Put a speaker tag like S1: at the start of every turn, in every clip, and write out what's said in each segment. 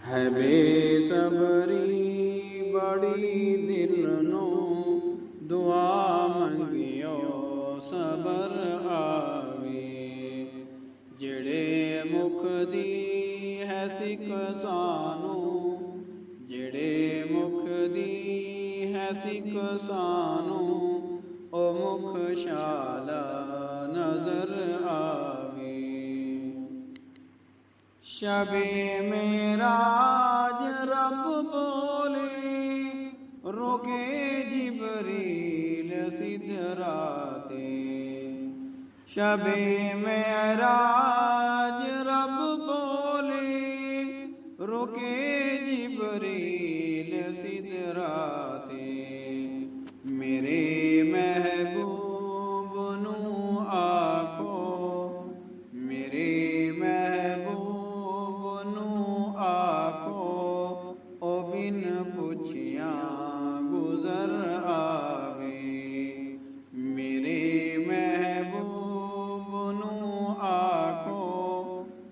S1: है बेसबरी बड़ी दिल नू दुआ मंगियो सबर आवे। जेड़े मुख दी है सिख सानू, जेड़े मुख दी है सिख सानू, ओ मुख शाला नजर आवे। शबे मेराज रब बोले रोके जिबरील सिदराते। शबे मेराज रब बोले रोके जिबरील सिदराते। मेरे महबूब नू आखो, मेरे महबूब नू आखो, ओ बिन पुछिया गुजर आवे। मेरे महबूब नू आखो,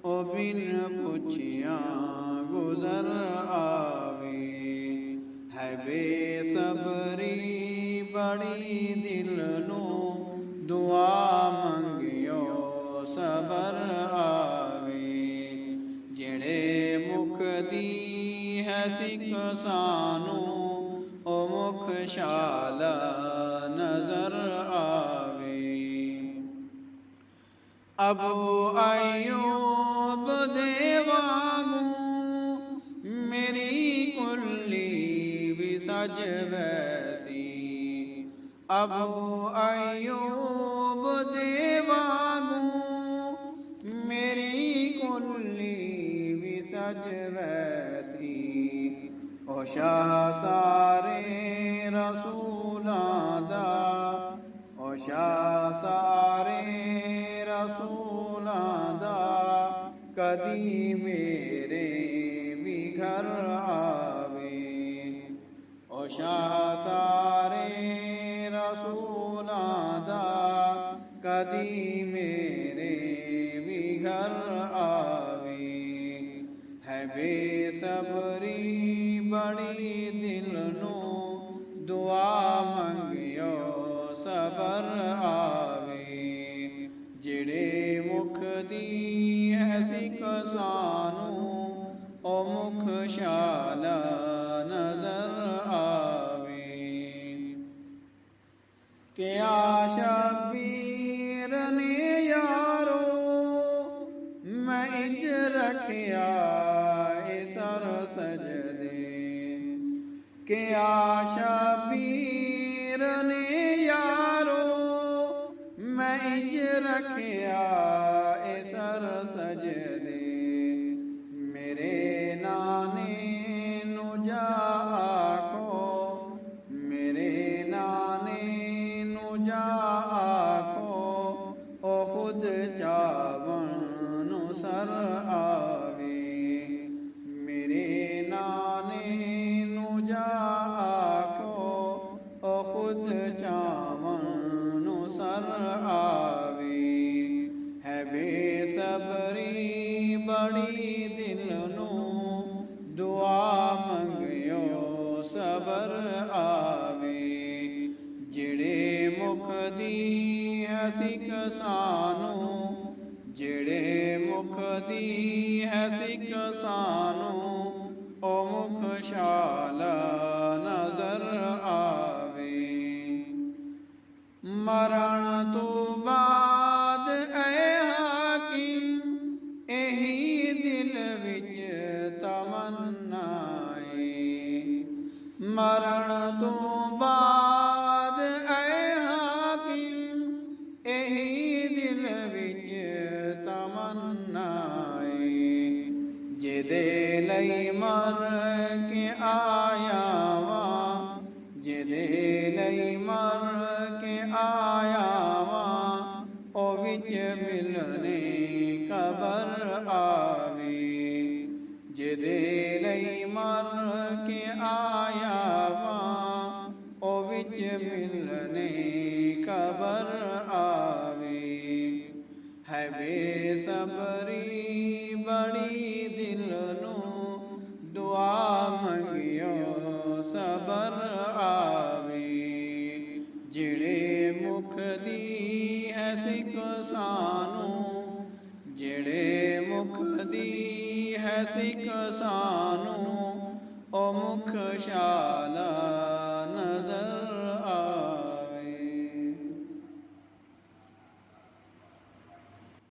S1: ओ बिन पुछिया गुजर आवे। है बेसबरी बड़ी दिल नू दुआ मंगियो सबर आवे। जेड़े मुख दी है सिख सानू, ओ मुख शाला नजर आवे। अबू अयूब दे वांगू मेरी कुल्ली भी सज वैसी। अबू अयूब दे वांगू मेरी कुल्ली भी सज वैसी। ओ शाह सारे रसूलां दा, ओ शाह सारे रसूलां दा, कदी मेरे भी घर आवे। ओ शाह सारे रसूलां दा, कदी मेरे भी घर आवे। है बेसबरी बड़ी दिल नू दुआ मंगियो सबर आवे। जेड़े मुख दी है सिख सानू, ओ मुख शाला नजर आवे। क्या शबीर ने यारो मैं इंज रखिया ए सर सजदे। क्या शबीर ने यारो मैं इंज रखिया ए सर सजदे। मेरे नाने नू जा आखो, मेरे नाने नू जा आखो, ओ खुद चावन नू सर आवे। मेरे नाने नू जा आखो, ओ खुद चावन नू सर आवे। है बेसबरी बड़ी दिल नू दुआ मंगियो सबर आवे। जेड़े मुख दी है सिख सानू, जेड़े मुख दी है सिख सानू, ओ मुख शाला नजर आवे। मरण तो बाद ऐ हाकिम एही दिल विच तमन्नाए। मरण तो बाद ऐ हाकिम एही दिल विच तमन्नाए। जेदे लई मर के आया वां, जेदे लई मर के आया वां, ओ विच मिलने कबर आवे। जेदे लई मर के आया वां, ओ विच मिलने कबर आवे। है बेसबरी बड़ी दिल नू ਸਿੱਖ ਸਾਨੂੰ, ਜਿਹੜੇ ਮੁਖ ਦੀ ਹੈ ਸਿੱਖ ਸਾਨੂੰ, ਓ ਮੁਖ ਸ਼ਾਲਾ